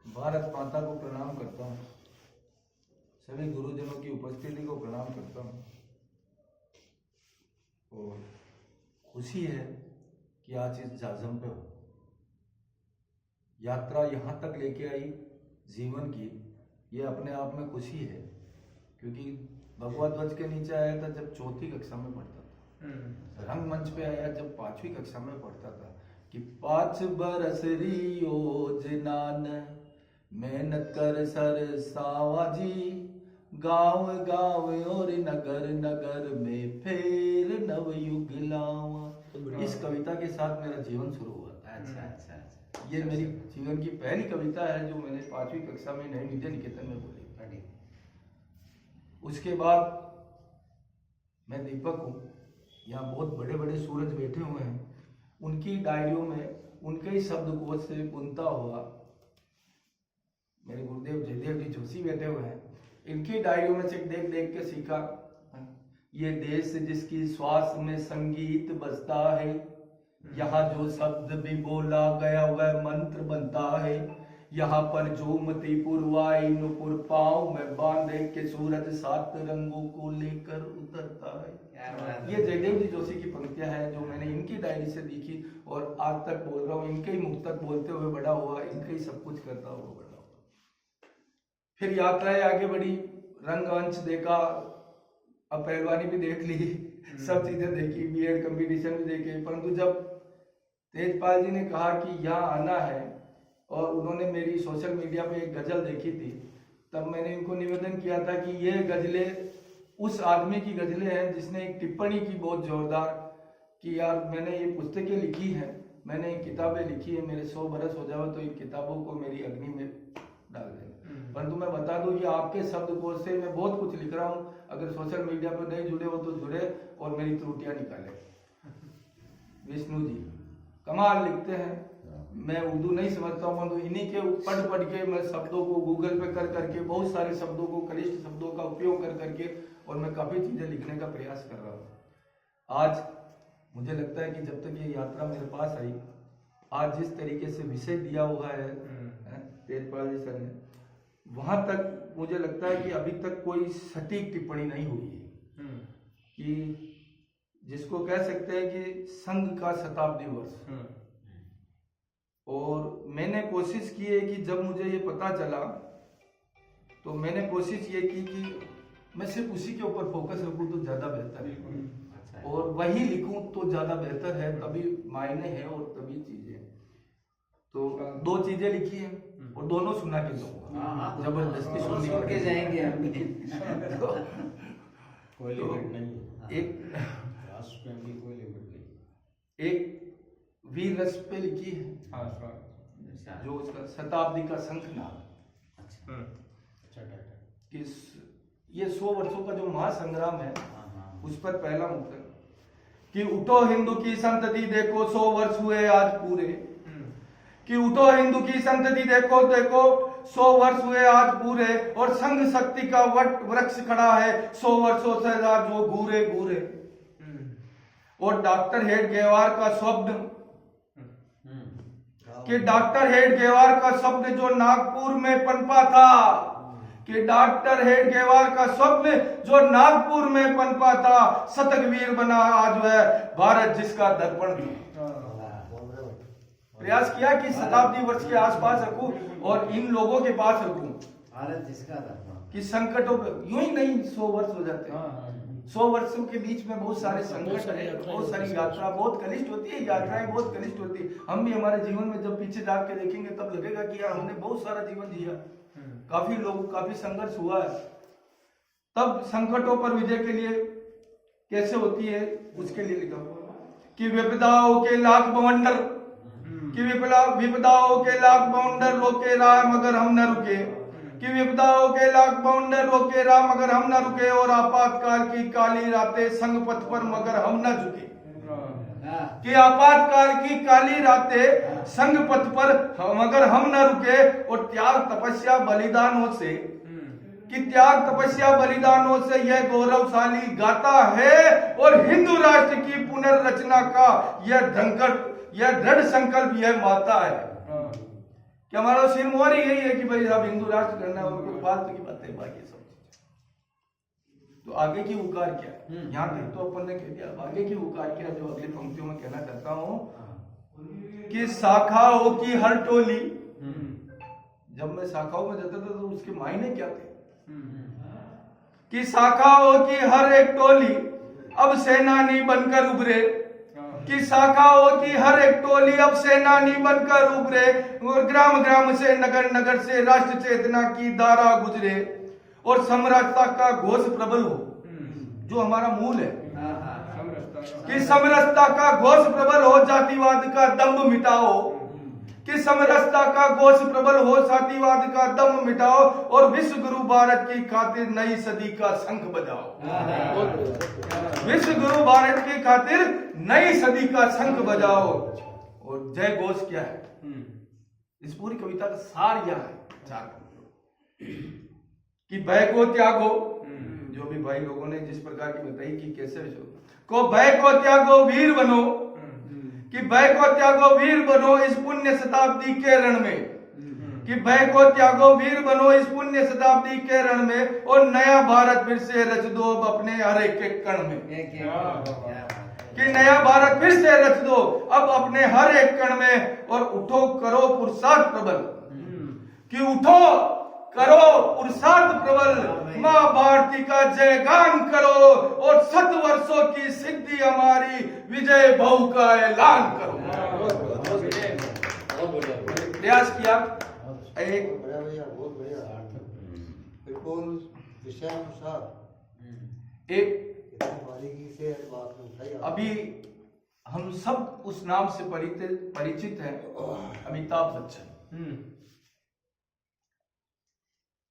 भारत माता को प्रणाम करता हूँ, सभी गुरुजनों की उपस्थिति को प्रणाम करता हूँ और खुशी है कि आज इस जाजम पे हो। यात्रा यहाँ तक लेके आई जीवन की, ये अपने आप में खुशी है, क्योंकि भगवा ध्वज के नीचे आया था जब चौथी कक्षा में पढ़ता था, रंगमंच पे आया जब 5वीं कक्षा में पढ़ता था कि 5 बरस योजनान मेहनत कर सर सावाजी, गांव गांव और नगर नगर में फेर नवयुग लावा। इस कविता के साथ मेरा जीवन शुरू हुआ। अच्छा। ये मेरी जीवन की पहली कविता है जो मैंने 5वीं कक्षा में नए विद्या निकेतन में बोली। उसके बाद मैं दीपक हूँ, यहाँ बहुत बड़े बड़े सूरज बैठे हुए हैं, उनकी डायरियों में उनके ही शब्दकोश से बुनता हुआ मेरे गुरुदेव जयदेव जी जोशी बैठे हुए हैं, इनकी डायरियों में से देख देख के सीखा। ये देश जिसकी श्वास में संगीत बजता है, यहाँ जो शब्द भी बोला गया वह मंत्र बनता है, यहाँ पर जो मती पुरवाई नुपुर पाँव में बांधे के सूरज 7 रंगों को लेकर उतरता है। ये जयदेव जी जोशी की पंक्तियां हैं जो मैंने इनकी डायरी से लिखी और आज तक बोल रहा हूँ। इनके ही मुख तक बोलते हुए बड़ा हुआ, इनके ही सब कुछ करता हुआ बड़ा हुआ। फिर यात्राएं आगे बढ़ी, रंगमंच देखा, अब पहलवानी भी देख ली, सब चीजें देखी, बीएड कंपटीशन भी देखे। परंतु जब तेजपाल जी ने कहा कि यहाँ आना है और उन्होंने मेरी सोशल मीडिया पे एक गजल देखी थी, तब मैंने इनको निवेदन किया था कि ये गजलें उस आदमी की गजलें हैं जिसने एक टिप्पणी की बहुत जोरदार कि यार मैंने ये पुस्तकें लिखी हैं, मैंने किताबें लिखी है, मेरे 100 बरस हो जाए तो इन किताबों को मेरी अग्नि में डाल दें। परंतु मैं बता दूं कि आपके शब्दकोश से मैं बहुत कुछ लिख रहा हूँ, अगर सोशल मीडिया पर नहीं जुड़े हो तो जुड़े और मेरी त्रुटियां निकाले। विष्णु जी कमाल लिखते हैं, मैं उर्दू नहीं समझता हूँ, तो इन्हीं के पढ़ के मैं शब्दों को गूगल पे कर करके बहुत सारे शब्दों को, कनिष्ठ शब्दों का उपयोग कर करके और मैं काफी चीजें लिखने का प्रयास कर रहा हूँ। आज मुझे लगता है कि जब तक ये यात्रा मेरे पास आई, आज जिस तरीके से विषय दिया हुआ है तेजपाल जी सर ने, वहां तक मुझे लगता है कि अभी तक कोई सटीक टिप्पणी नहीं हुई है कि जिसको कह सकते हैं कि संघ का शताब्दी वर्ष। और मैंने कोशिश की है कि जब मुझे ये पता चला तो मैंने कोशिश ये की कि मैं सिर्फ उसी के ऊपर फोकस रखूं तो ज्यादा बेहतर है और वही लिखूं तो ज्यादा बेहतर है, तभी मायने हैं और तभी चीजें। तो 2 चीजें लिखी हैं और दोनों सुना के दूंगा, जबरदस्ती सुन के जाएंगे हम। कोई लिमिट नहीं, एक वीर रस पे लिखी है जो उसका शताब्दी का शंखनाद, कि ये 100 वर्षों का जो महासंग्राम है उस पर पहला मुक्तक कि उठो हिंदू की संतति देखो 100 वर्ष हुए आज पूरे, कि उठो हिंदू की संतति देखो 100 वर्ष हुए आज पूरे, और संघ शक्ति का वट वृक्ष खड़ा है 100 वर्षों से जो घूरे घूरे। और डॉक्टर हेडगेवार का शब्द कि डॉक्टर हेडगेवार का शब्द जो नागपुर में पनपा था, कि डॉक्टर हेडगेवार का शब्द जो नागपुर में पनपा था, शतक वीर बना आज है भारत जिसका दर्पण। प्रयास किया कि शताब्दी वर्ष के आसपास रखूं और इन लोगों के पास रखूं भारत जिसका दर्पण, कि संकटों पर यूं ही नहीं 100 वर्ष हो जाते हैं। 100 वर्षों के बीच में बहुत सारे संकट है, बहुत सारी यात्रा बहुत कनिष्ठ होती है, यात्राएं बहुत कनिष्ठ होती है। हम भी हमारे जीवन में जब पीछे जाग के देखेंगे तब लगेगा कि यार हमने बहुत सारा जीवन जिया, काफी लोग काफी संघर्ष हुआ है। तब संकटों पर विजय के लिए कैसे होती है उसके लिए लिखा कि विपदाओं के लाख बवंडर, कि विपदाओं के लाख बवंडर रोके राह मगर हम न रुके, कि विपदाओं के लाख बाउंडर रोके राह मगर हम न रुके, और आपातकाल की काली रातें संग पथ पर मगर हम न झुके, कि आपातकाल की काली रातें संग पथ पर मगर हम न रुके, और त्याग तपस्या बलिदानों से, कि त्याग तपस्या बलिदानों से यह गौरवशाली गाता है, और हिंदू राष्ट्र की पुनर्रचना का यह दृढ़ संकल्प यह माता है। कि हमारा सिर मोहर ही यही है कि भाई अब हिंदू राष्ट्र करना है और कोई फालतू की बातें बाकी सब। तो आगे की उकार क्या है, यहाँ तक तो अपन ने कह दिया। अब आगे की उकार क्या, जो अगली पंक्तियों में कहना चाहता हूँ कि शाखाओं की हर टोली। जब मैं शाखाओं में जाता था तो उसके मायने क्या थे कि शाखाओं की हर एक टोली अब सेनानी बनकर उभरे, कि शाखाओं की हर एक टोली अब सेनानी बनकर उभरे, और ग्राम ग्राम से नगर नगर से राष्ट्र चेतना की धारा गुजरे, और समरसता का घोष प्रबल हो, जो हमारा मूल है कि समरसता का घोष प्रबल हो, जातिवाद का दम्भ मिटाओ, कि समरसता का घोष प्रबल हो, जातिवाद का दम्भ मिटाओ, और विश्व गुरु भारत की खातिर नई सदी का शंख बजाओ। विश्व गुरु भारत की खातिर नई सदी का शंख बजाओ। और जय घोष क्या है, इस पूरी कविता का सार यह है, चार कि भय को त्यागो, जो भी भाई लोगों ने जिस प्रकार की बताई कि कैसे को भय को त्यागो वीर बनो, कि भय को त्यागो वीर बनो इस पुण्य शताब्दी के रण में, कि भय को त्यागो वीर बनो इस पुण्य शताब्दी के रण में, और नया भारत फिर से रच दो अपने हर एक एक कण में, कि नया भारत फिर से रच दो अब अपने हर एक कण में, और उठो करो पुरुषार्थ प्रबल, कि उठो करो पुरुषार्थ प्रबल, मां भारती का जयगान करो, और 100 वर्षों की सिद्धि हमारी विजय बहु का ऐलान करो। प्रयास किया एक बहुत बढ़िया बिल्कुल विषयानुसार एक बारीकी से बात उठाई। अभी हम सब उस नाम से परिचित हैं, अमिताभ बच्चन।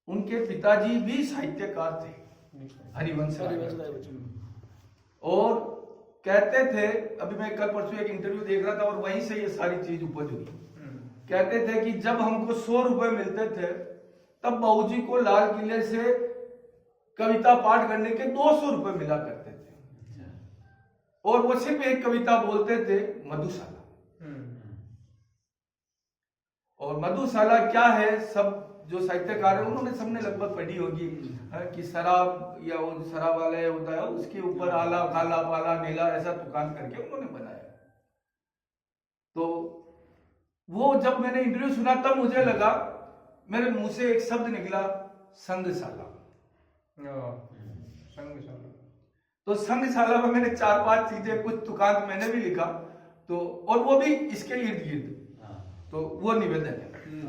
उनके पिताजी भी साहित्यकार थे, हरिवंश राय बच्चन, और कहते थे, अभी मैं कल परसों एक इंटरव्यू देख रहा था और वहीं से ये सारी चीज उपज हुई। कहते थे कि जब हमको 100 रुपए मिलते थे तब बाबूजी को लाल किले से कविता पाठ करने के 200 रुपए मिला करते थे, और वो सिर्फ एक कविता बोलते थे, मधुशाला। और मधुशाला क्या है, सब जो साहित्यकार है उन्होंने सबने लगभग पढ़ी होगी कि शराब या वो शराब वाला होता है उसके ऊपर आला काला पाला नीला ऐसा दुकान करके उन्होंने बनाया। तो वो जब मैंने इंटरव्यू सुना तब मुझे लगा, मेरे मुंह से एक शब्द निकला, संघशाला। तो संघशाला में मैंने 4-5 चीजें, कुछ दुकान मैंने भी लिखा, तो और वो भी इसके इर्द गिर्द। तो वो निवेदन है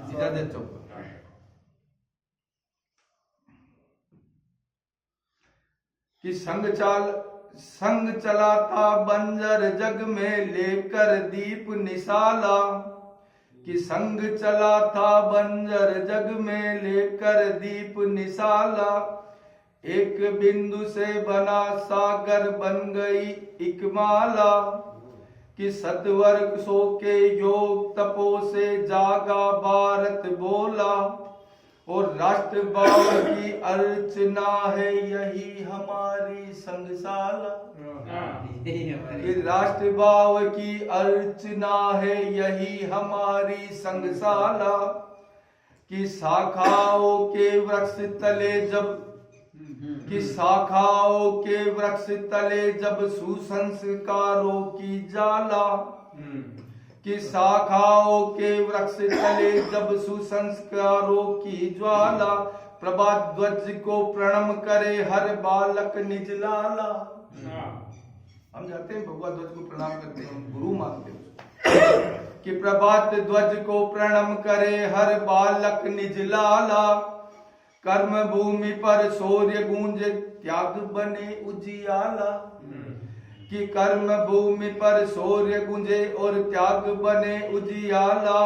इजाजत चौक कि संग चलाता बंजर जग में लेकर दीप निशाला, कि संग चलाता बंजर जग में लेकर दीप निशाला, एक बिंदु से बना सागर बन गई एक माला, कि सतवर्षों के योग तपो से जागा भारत बोला, और राष्ट्र भाव की अर्चना है यही हमारी संघशाला, राष्ट्र भाव की अर्चना है यही हमारी संघशाला, कि शाखाओं के वृक्ष तले जब, कि शाखाओं के वृक्ष तले जब सुसंस्कारों की जाला, कि शाखाओं के वृक्ष तले जब सुसंस्कारों की ज्वाला, प्रभात ध्वज को प्रणाम करे हर बालक निज लाला। हम जाते हैं भगवत ध्वज को प्रणाम करते हैं, गुरु मानते हैं, कि प्रभात ध्वज को प्रणाम करे हर बालक निज लाला, कर्म भूमि पर सूर्य गूंजे त्याग बने उजियाला, कि कर्म भूमि पर सूर्य गूंजे और त्याग बने उजियाला,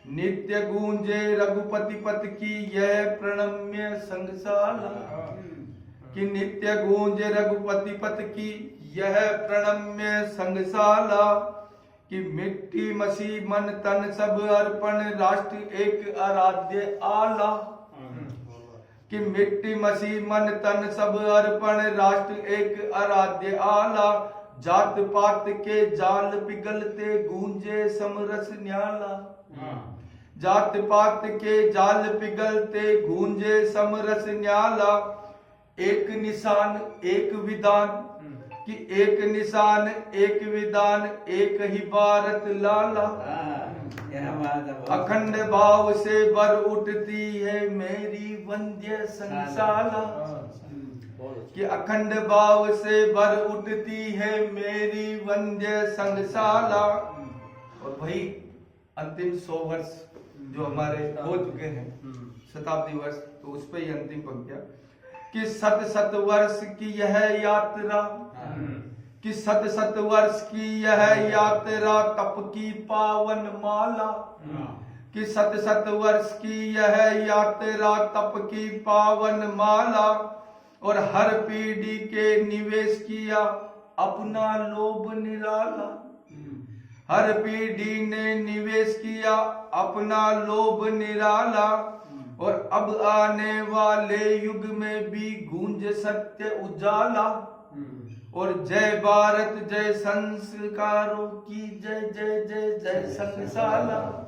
नित्य गूंजे रघुपति पथ की यह प्रणम्य संघशाला, कि नित्य गूंजे रघुपति पथ की यह प्रणम्य संघशाला, कि मिट्टी मसी मन तन सब अर्पण राष्ट्र एक आराध्य आला, कि मिट्टी मसी मन तन सब अर्पण राष्ट्र एक आराध्य आला, जात पात के जाल पिघलते गूंजे समरस न्याला, जात पात के जाल पिघलते गूंजे समरस न्याला। एक निशान एक विधान कि एक निशान एक विधान एक ही भारत लाला। क्या बात है। अखंड भाव से बर उठती है मेरी वंद्य संशाला। कि अखंड भाव से बर उठती है मेरी वंद्य संगशाला। और वही अंतिम 100 वर्ष जो हमारे हो चुके हैं, शताब्दी वर्ष, तो उस पे ही अंतिम पंक्तियां कि सत सत वर्ष की यह यात्रा, कि सत सत वर्ष की यह यात्रा तप की पावन माला। कि सत सत वर्ष की यह यात्रा तप की पावन माला। और हर पीढ़ी के निवेश किया अपना लोभ निराला। हर पीढ़ी ने निवेश किया अपना लोभ निराला। और अब आने वाले युग में भी गूंज सत्य उजाला। और जय भारत जय संस्कारों की जय जय जय जय संगशाला।